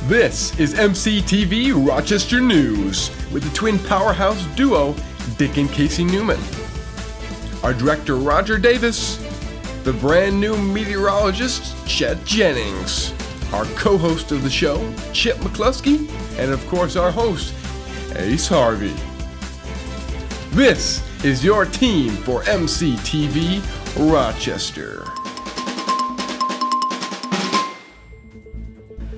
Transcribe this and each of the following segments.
This is MCTV Rochester News with the twin powerhouse duo Dick and Casey Newman. Our director Roger Davis, the brand new meteorologist Chet Jennings, our co-host of the show Chip McCluskey, and of course our host Ace Harvey. This is your team for MCTV Rochester.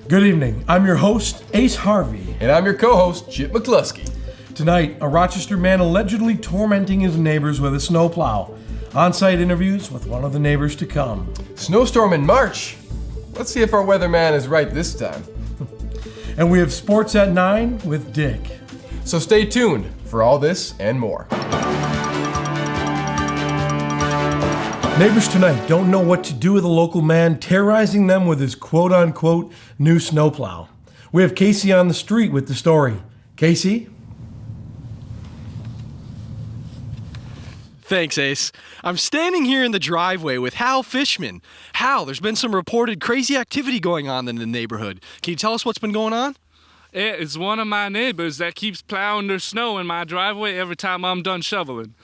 Good evening. I'm your host, Ace Harvey. And I'm your co-host, Chip McCluskey. Tonight, a Rochester man allegedly tormenting his neighbors with a snowplow. On-site interviews with one of the neighbors to come. Snowstorm in March. Let's see if our weatherman is right this time. And we have Sports at 9 with Dick. So stay tuned for all this and more. Neighbors tonight don't know what to do with a local man terrorizing them with his quote-unquote new snowplow. We have Casey on the street with the story. Casey? Thanks, Ace. I'm standing here in the driveway with Hal Fishman. Hal, there's been some reported crazy activity going on in the neighborhood. Can you tell us what's been going on? It's one of my neighbors that keeps plowing their snow in my driveway every time I'm done shoveling.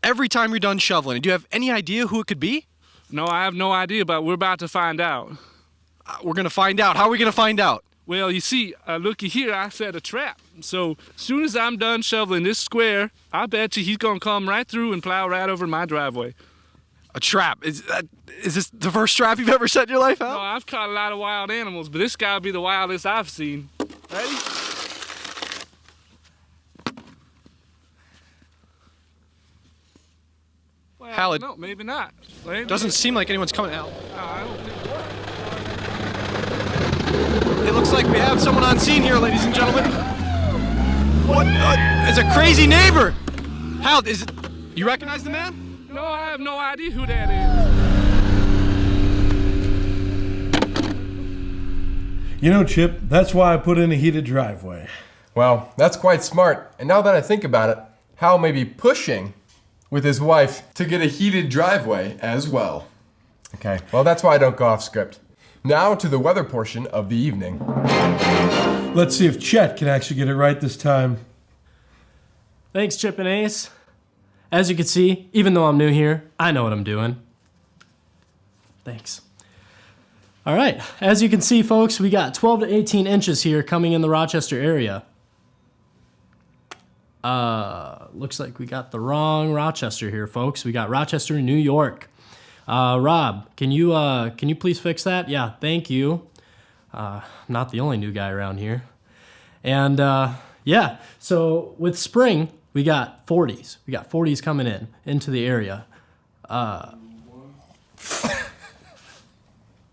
Every time you're done shoveling, do you have any idea who it could be? No, I have no idea, but we're about to find out. We're going to find out. How are we going to find out? Well, you see, looky here, I set a trap. So, as soon as I'm done shoveling this square, I bet you he's going to come right through and plow right over my driveway. A trap? Is this the first trap you've ever set in your life, Hal? No, I've caught a lot of wild animals, but this guy will be the wildest I've seen. Ready? Well, Hal, no, maybe not. Doesn't seem like anyone's coming out. I don't think it worked. It looks like we have someone on scene here, ladies and gentlemen. What? It's a crazy neighbor. Hal, is it? You recognize the man? No, I have no idea who that is. You know, Chip, that's why I put in a heated driveway. Well, that's quite smart. And now that I think about it, Hal may be pushing with his wife to get a heated driveway as well. Okay, well that's why I don't go off script. Now to the weather portion of the evening. Let's see if Chet can actually get it right this time. Thanks, Chip and Ace. As you can see, even though I'm new here, I know what I'm doing. Thanks. All right, as you can see, folks, we got 12 to 18 inches here coming in the Rochester area. Looks like we got the wrong Rochester here, folks. We got Rochester, New York. Rob, can you please fix that? Yeah, thank you. Not the only new guy around here. And yeah, so with spring, we got 40s. We got 40s coming into the area.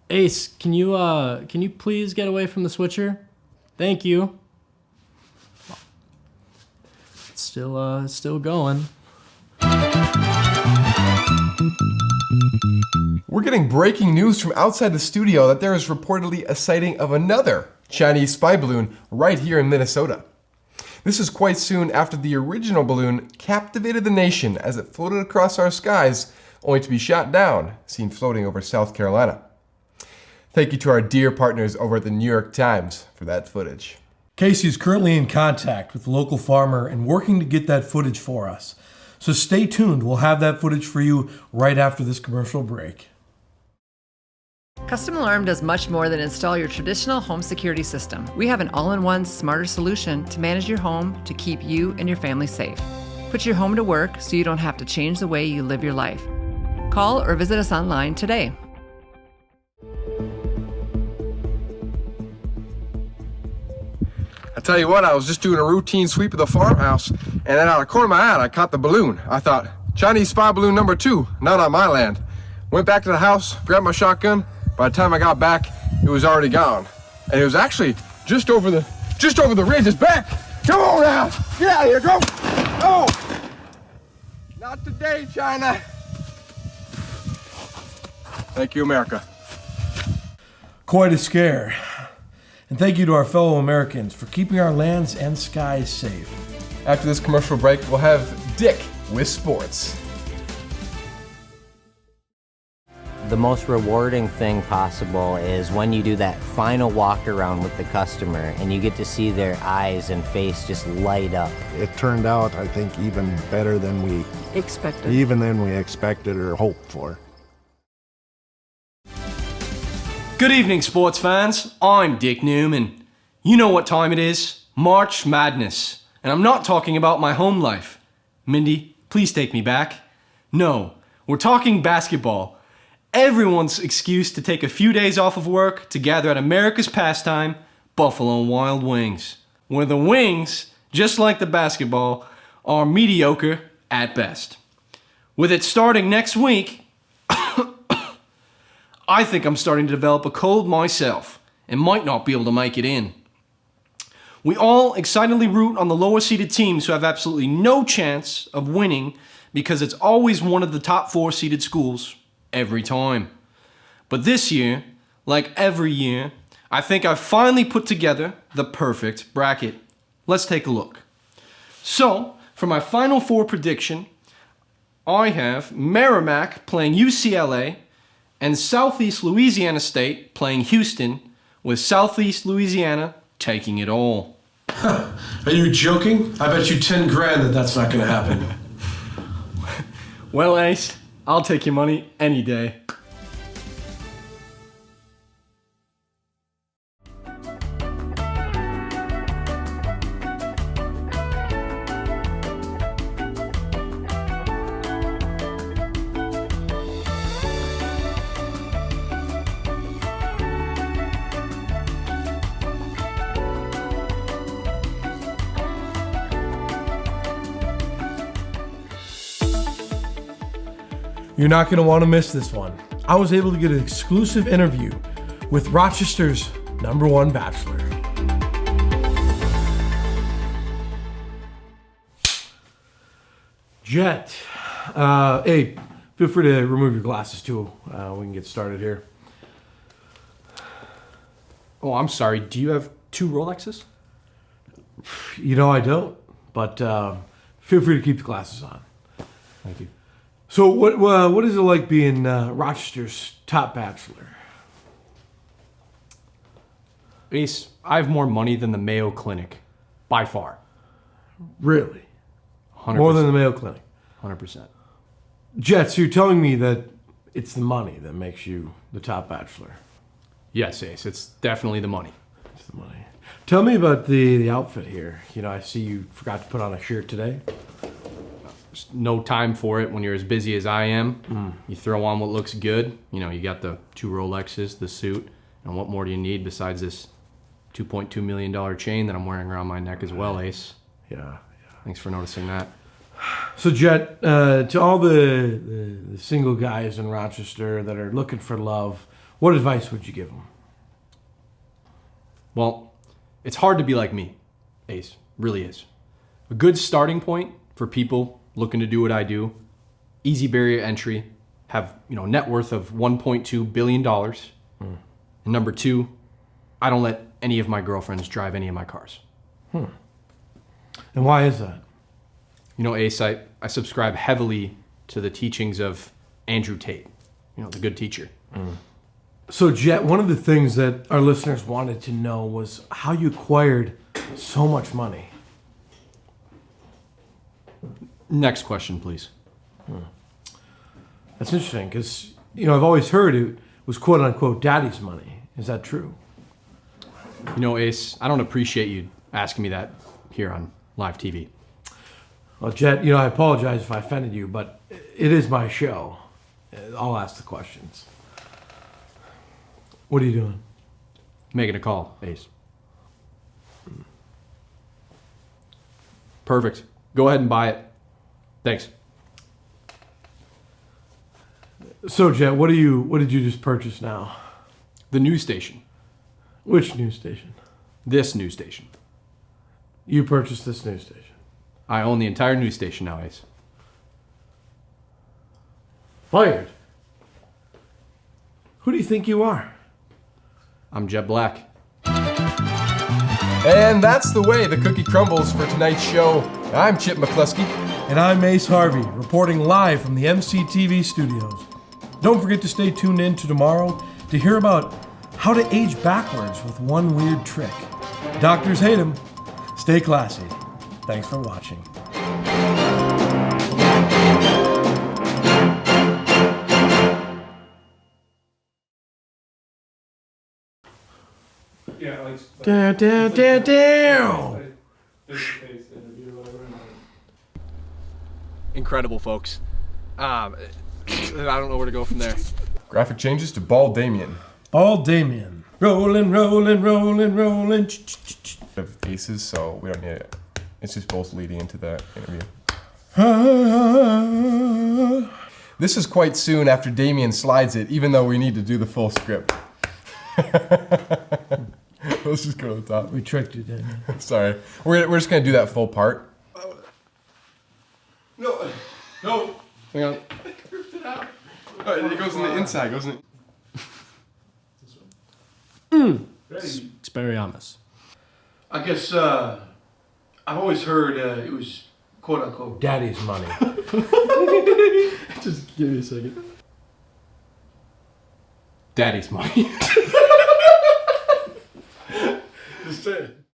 Ace, can you please get away from the switcher? Thank you. It's still going. We're getting breaking news from outside the studio that there is reportedly a sighting of another Chinese spy balloon right here in Minnesota. This is quite soon after the original balloon captivated the nation as it floated across our skies, only to be shot down, seen floating over South Carolina. Thank you to our dear partners over at the New York Times for that footage. Casey is currently in contact with the local farmer and working to get that footage for us. So stay tuned. We'll have that footage for you right after this commercial break. Custom Alarm does much more than install your traditional home security system. We have an all-in-one smarter solution to manage your home to keep you and your family safe. Put your home to work so you don't have to change the way you live your life. Call or visit us online today. I tell you what, I was just doing a routine sweep of the farmhouse, and then out of the corner of my eye, I caught the balloon. I thought, Chinese spy balloon number 2, not on my land. Went back to the house, grabbed my shotgun. By the time I got back, it was already gone. And it was actually just over the ridge. It's back. Come on now. Get out of here. Go. Oh. Not today, China. Thank you, America. Quite a scare. And thank you to our fellow Americans for keeping our lands and skies safe. After this commercial break, we'll have Dick with sports. The most rewarding thing possible is when you do that final walk around with the customer and you get to see their eyes and face just light up. It turned out, I think, even better than we expected or hoped for. Good evening, sports fans. I'm Dick Newman. You know what time it is. March Madness. And I'm not talking about my home life. Mindy, please take me back. No, we're talking basketball. Everyone's excuse to take a few days off of work to gather at America's pastime, Buffalo Wild Wings. Where the wings, just like the basketball, are mediocre at best. With it starting next week, I think I'm starting to develop a cold myself and might not be able to make it in. We all excitedly root on the lower seeded teams who have absolutely no chance of winning because it's always one of the top 4 seeded schools every time. But this year, like every year, I think I've finally put together the perfect bracket. Let's take a look. So, for my Final Four prediction, I have Merrimack playing UCLA and Southeast Louisiana State playing Houston, with Southeast Louisiana taking it all. Are you joking? I bet you 10 grand that that's not going to happen. Well, Ace, I'll take your money any day. You're not going to want to miss this one. I was able to get an exclusive interview with Rochester's #1 bachelor. Jet, hey, feel free to remove your glasses too. We can get started here. Oh, I'm sorry. Do you have 2 Rolexes? You know I don't, but feel free to keep the glasses on. Thank you. So what is it like being Rochester's top bachelor? Ace, I have more money than the Mayo Clinic. By far. Really? 100%. More than the Mayo Clinic? 100%. Jet, so you're telling me that it's the money that makes you the top bachelor? Yes, Ace, it's definitely the money. It's the money. Tell me about the outfit here. You know, I see you forgot to put on a shirt today. There's no time for it when you're as busy as I am. You throw on what looks good. You know, you got the 2 Rolexes, the suit, and what more do you need besides this $2.2 million chain that I'm wearing around my neck as well, Ace? Yeah. Thanks for noticing that. So, Jet, to all the single guys in Rochester that are looking for love, what advice would you give them? Well, it's hard to be like me, Ace. Really is. A good starting point for people looking to do what I do, easy barrier entry, have net worth of $1.2 billion. And number 2, I don't let any of my girlfriends drive any of my cars. And why is that? You know, Ace, I subscribe heavily to the teachings of Andrew Tate, the good teacher. So, Jet, one of the things that our listeners wanted to know was how you acquired so much money. Next question, please. That's interesting because, I've always heard it was quote unquote daddy's money. Is that true? Ace, I don't appreciate you asking me that here on live TV. Well, Jet, I apologize if I offended you, but it is my show. I'll ask the questions. What are you doing? Making a call, Ace. Perfect. Go ahead and buy it. Thanks. So, Jet, what did you just purchase now? The news station. Which news station? This news station. You purchased this news station. I own the entire news station now, Ace. Fired. Who do you think you are? I'm Jet Black. And that's the way the cookie crumbles for tonight's show. I'm Chip McCluskey. And I'm Ace Harvey, reporting live from the MCTV studios. Don't forget to stay tuned in to tomorrow to hear about how to age backwards with one weird trick. Doctors hate them. Stay classy. Thanks for watching. Yeah, like Down. Incredible, folks. I don't know where to go from there. Graphic changes to Bald Damien. All Damien. Rolling, rolling, rolling, rolling. Of aces, so we don't need it. It's just both leading into the interview. This is quite soon after Damien slides it, even though we need to do the full script. Let's just go to the top. We tricked you, Damien. Sorry. We're just going to do that full part. No. Hang on. It goes in the inside, goes in the... Expelliarmus. I guess I've always heard it was quote unquote daddy's money. Just give me a second. Daddy's money. Just say it.